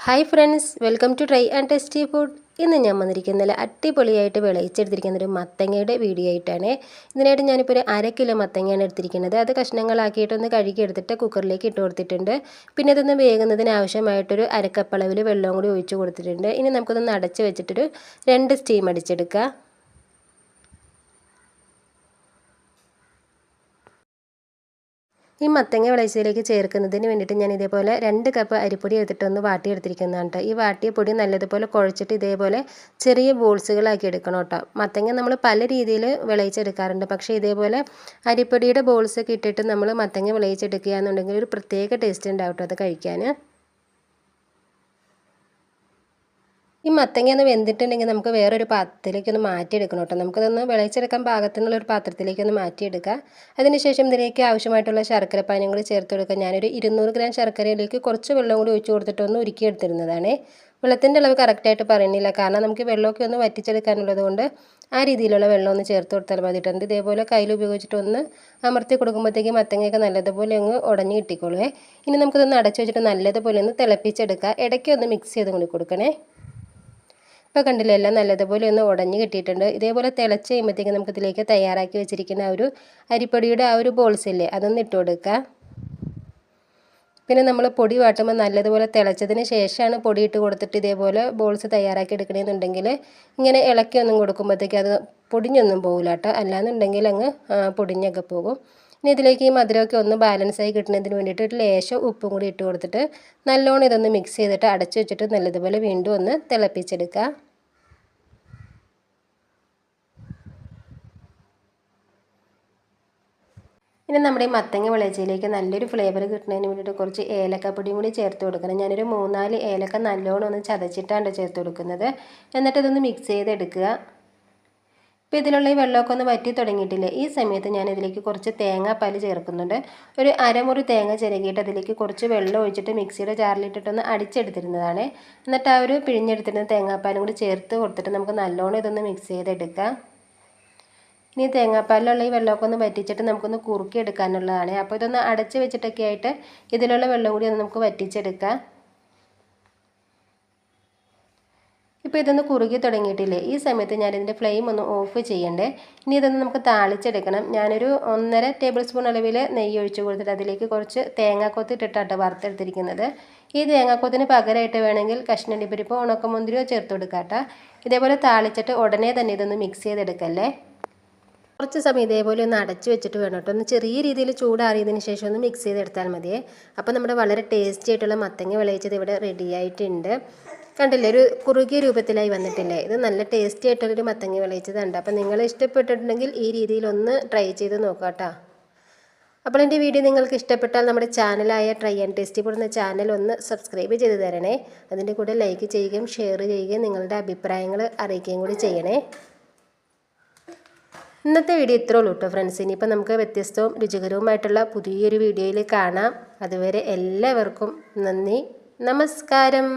Hi friends, welcome to try and tasty food. ഇന്ന് ഞാൻ വന്നിരിക്കുന്നത് അടിപൊളിയായിട്ട് വിളയിച്ചെടുത്തിരിക്കുന്നൊരു മത്തങ്ങയുടെ വീഡിയോ ആയിട്ടാണ്. ഇതിനായിട്ട് ഞാനിപ്പോൾ ഒരു 1/2 കിലോ മത്തങ്ങയാണ് എടുത്തിരിക്കുന്നത്. അത് കഷ്ണങ്ങളാക്കിയിട്ടൊന്ന് കഴുകിയെടുത്തിട്ട് കുക്കറിലേക്ക് ഇട്ട് കൊടുത്തിട്ടുണ്ട്. പിന്നെ ഇതൊന്ന് വേകുന്നതിന് ആവശ്യമായിട്ടൊരു 1/2 കപ്പ് അളവിൽ വെള്ളവും കൂടി ഒഴിച്ച് കൊടുത്തിട്ടുണ്ട്. ഇനി നമുക്കൊന്ന് അടച്ച് വെച്ചിട്ടൊരു 2 സ്റ്റീം അടിച്ചെടുക്കുക. ഈ മത്തങ്ങ വിളയിച്ചതിലേക്ക് ചേർക്കുന്നതിന് വേണ്ടിയിട്ട് ഞാൻ ഇതേപോലെ 2 കപ്പ് അരിപ്പൊടി എടുത്തിട്ടൊന്ന് വാട്ടിയെടുത്തിരിക്കുന്നതാണ് കേട്ടോ. ഈ വാട്ടിയ പൊടി നല്ലതുപോലെ കുഴച്ചിട്ട് ഇതേപോലെ ചെറിയ ബോൾസുകളാക്കി എടുക്കണം കേട്ടോ. മത്തങ്ങ നമ്മൾ പല രീതിയിൽ വിളയിച്ചെടുക്കാറുണ്ട്, പക്ഷേ ഇതേപോലെ അരിപ്പൊടിയുടെ ബോൾസൊക്കെ ഇട്ടിട്ട് നമ്മൾ മത്തങ്ങ വിളയിച്ചെടുക്കുകയാണെന്നുണ്ടെങ്കിൽ ഒരു പ്രത്യേക ടേസ്റ്റ് ഉണ്ടാവും കേട്ടോ അത് കഴിക്കാൻ. ഈ മത്തങ്ങ ഒന്ന് വെന്തിട്ടുണ്ടെങ്കിൽ നമുക്ക് വേറൊരു പാത്രത്തിലേക്കൊന്ന് മാറ്റിയെടുക്കണം കേട്ടോ. നമുക്കതൊന്ന് വിളയിച്ചെടുക്കാൻ പാകത്തിനുള്ളൊരു പാത്രത്തിലേക്കൊന്ന് മാറ്റിയെടുക്കുക. അതിനുശേഷം ഇതിലേക്ക് ആവശ്യമായിട്ടുള്ള ശർക്കര പാനിയും കൂടി ചേർത്ത് കൊടുക്കുക. ഞാനൊരു 200 ഗ്രാം ശർക്കരയിലേക്ക് കുറച്ച് വെള്ളം കൂടി ഒഴിച്ച് കൊടുത്തിട്ടൊന്ന് ഉരുക്കിയെടുത്തിരുന്നതാണ്. വെള്ളത്തിൻ്റെ അളവ് കറക്റ്റായിട്ട് പറയുന്നില്ല, കാരണം നമുക്ക് വെള്ളമൊക്കെ ഒന്ന് വറ്റിച്ചെടുക്കാനുള്ളത് കൊണ്ട് ആ രീതിയിലുള്ള വെള്ളം ഒന്ന് ചേർത്ത് കൊടുത്താൽ മതിയിട്ടുണ്ട്. ഇതേപോലെ കയ്യിൽ ഉപയോഗിച്ചിട്ടൊന്ന് അമർത്തി കൊടുക്കുമ്പോഴത്തേക്ക് മത്തങ്ങയൊക്കെ നല്ലതുപോലെ ഒന്ന് ഉടഞ്ഞ് കിട്ടിക്കോളുവേ. ഇനി നമുക്കിതൊന്ന് അടച്ചു വെച്ചിട്ട് നല്ലതുപോലെ ഒന്ന് തിളപ്പിച്ചെടുക്കുക. ഇടയ്ക്ക് ഒന്ന് മിക്സ് ചെയ്ത് കൂടി കൊടുക്കണേ. ഇപ്പോൾ കണ്ടില്ല, എല്ലാം നല്ലതുപോലെ ഒന്ന് ഉടഞ്ഞ് കിട്ടിയിട്ടുണ്ട്. ഇതേപോലെ തിളച്ച് കഴിയുമ്പോഴത്തേക്ക് നമുക്കിതിലേക്ക് തയ്യാറാക്കി വെച്ചിരിക്കുന്ന ആ ഒരു അരിപ്പൊടിയുടെ ആ ഒരു ബോൾസ് ഇല്ലേ, അതൊന്ന് ഇട്ട് കൊടുക്കുക. പിന്നെ നമ്മൾ പൊടി വാട്ടുമ്പോൾ നല്ലതുപോലെ തിളച്ചതിന് ശേഷമാണ് പൊടി ഇട്ട് കൊടുത്തിട്ട് ഇതേപോലെ ബോൾസ് തയ്യാറാക്കി എടുക്കണമെന്നുണ്ടെങ്കിൽ ഇങ്ങനെ ഇളക്കി ഒന്നും കൊടുക്കുമ്പോഴത്തേക്ക് അത് പൊടിഞ്ഞൊന്നും പോകില്ല കേട്ടോ, അല്ലാന്നുണ്ടെങ്കിൽ അങ്ങ് പൊടിഞ്ഞൊക്കെ പോകും. ഇനി ഇതിലേക്ക് ഈ മധുരമൊക്കെ ഒന്ന് ബാലൻസായി കിട്ടുന്നതിന് വേണ്ടിയിട്ട് ഒരു ലേശം ഉപ്പും കൂടി ഇട്ട് കൊടുത്തിട്ട് നല്ലോണം ഇതൊന്ന് മിക്സ് ചെയ്തിട്ട് അടച്ചു വെച്ചിട്ട് നല്ലതുപോലെ വീണ്ടും ഒന്ന് തിളപ്പിച്ചെടുക്കുക. ഇനി നമ്മുടെ ഈ മത്തങ്ങ വിളയിച്ചതിലേക്ക് നല്ലൊരു ഫ്ലേവർ കിട്ടുന്നതിന് വേണ്ടിയിട്ട് കുറച്ച് ഏലക്കപ്പൊടിയും കൂടി ചേർത്ത് കൊടുക്കണം. ഞാനൊരു 3-4 ഏലക്ക നല്ലോണം ഒന്ന് ചതച്ചിട്ടാണ് ചേർത്ത് കൊടുക്കുന്നത്. എന്നിട്ട് ഇതൊന്ന് മിക്സ് ചെയ്തെടുക്കുക. ഇപ്പോൾ ഇതിലുള്ള ഈ വെള്ളമൊക്കെ ഒന്ന് വറ്റി തുടങ്ങിയിട്ടില്ലേ, ഈ സമയത്ത് ഞാൻ ഇതിലേക്ക് കുറച്ച് തേങ്ങാപ്പാൽ ചേർക്കുന്നുണ്ട്. ഒരു അരമുറി തേങ്ങ ചിരകിയിട്ട് അതിലേക്ക് കുറച്ച് വെള്ളം ഒഴിച്ചിട്ട് മിക്സിയുടെ ജാറിലിട്ടിട്ടൊന്ന് അടിച്ചെടുത്തിരുന്നതാണ്. എന്നിട്ട് ആ ഒരു പിഴിഞ്ഞെടുത്തിരുന്ന തേങ്ങാപ്പാലും കൂടി ചേർത്ത് കൊടുത്തിട്ട് നമുക്ക് നല്ലോണം ഇതൊന്ന് മിക്സ് ചെയ്തെടുക്കാം. ഇനി തേങ്ങാപ്പാലിലുള്ള ഈ വെള്ളമൊക്കെ ഒന്ന് വറ്റിച്ചിട്ട് നമുക്കൊന്ന് കുറുക്കി എടുക്കാനുള്ളതാണ്. അപ്പോൾ ഇതൊന്ന് അടച്ച് വെച്ചിട്ടൊക്കെ ആയിട്ട് ഇതിലുള്ള വെള്ളം കൂടി ഒന്ന് നമുക്ക് വറ്റിച്ചെടുക്കാം. ഇപ്പോൾ ഇതൊന്ന് കുറുകി തുടങ്ങിയിട്ടില്ലേ, ഈ സമയത്ത് ഞാനിതിൻ്റെ ഫ്ലെയിം ഒന്ന് ഓഫ് ചെയ്യണ്ടേ. ഇനി ഇതൊന്ന് നമുക്ക് താളിച്ചെടുക്കണം. ഞാനൊരു 1.5 ടേബിൾ സ്പൂൺ അളവിൽ നെയ്യ് ഒഴിച്ച് കൊടുത്തിട്ട് അതിലേക്ക് കുറച്ച് തേങ്ങാക്കൊത്ത് ഇട്ടിട്ടാണ് വറുത്തെടുത്തിരിക്കുന്നത്. ഈ തേങ്ങാക്കൊത്തിന് പകരമായിട്ട് വേണമെങ്കിൽ കഷ്ണണ്ടിപ്പരിപ്പോ ഉണക്കമുന്തിരിയോ ചേർത്ത് കൊടുക്കാട്ടോ. ഇതേപോലെ താളിച്ചിട്ട് ഉടനെ തന്നെ ഇതൊന്ന് മിക്സ് ചെയ്തെടുക്കല്ലേ. കുറച്ച് സമയം ഇതേപോലെ ഒന്ന് അടച്ചു വെച്ചിട്ട് വേണം കേട്ടോ. ഒന്ന് ചെറിയ രീതിയിൽ ചൂടാറിയതിന് ശേഷം ഒന്ന് മിക്സ് ചെയ്തെടുത്താൽ മതിയേ. അപ്പോൾ നമ്മുടെ വളരെ ടേസ്റ്റി ആയിട്ടുള്ള മത്തങ്ങ വിളയിച്ചത് ഇവിടെ റെഡി ആയിട്ടുണ്ട്. കണ്ടില്ലേ, ഒരു കുറുകിയ രൂപത്തിലായി വന്നിട്ടില്ലേ. ഇത് നല്ല ടേസ്റ്റി ആയിട്ടുള്ളൊരു മത്തങ്ങ വിളയിച്ചതുണ്ട്. അപ്പോൾ നിങ്ങൾ ഇഷ്ടപ്പെട്ടിട്ടുണ്ടെങ്കിൽ ഈ രീതിയിലൊന്ന് ട്രൈ ചെയ്ത് നോക്കാം കേട്ടോ. അപ്പോൾ എൻ്റെ വീഡിയോ നിങ്ങൾക്ക് ഇഷ്ടപ്പെട്ടാൽ നമ്മുടെ ചാനലായ ട്രൈ ആൻഡ് ടേസ്റ്റി ഫുഡ് എന്ന ചാനൽ ഒന്ന് സബ്സ്ക്രൈബ് ചെയ്ത് തരണേ. അതിൻ്റെ കൂടെ ലൈക്ക് ചെയ്യുകയും ഷെയർ ചെയ്യുകയും നിങ്ങളുടെ അഭിപ്രായങ്ങൾ അറിയിക്കുകയും കൂടി ചെയ്യണേ. ഇന്നത്തെ വീഡിയോ ഇത്രേ ഉള്ളൂ കേട്ടോ ഫ്രണ്ട്സ്. ഇനിയിപ്പോൾ നമുക്ക് വ്യത്യസ്തവും രുചികരവുമായിട്ടുള്ള പുതിയൊരു വീഡിയോയിൽ കാണാം. അതുവരെ എല്ലാവർക്കും നന്ദി, നമസ്കാരം.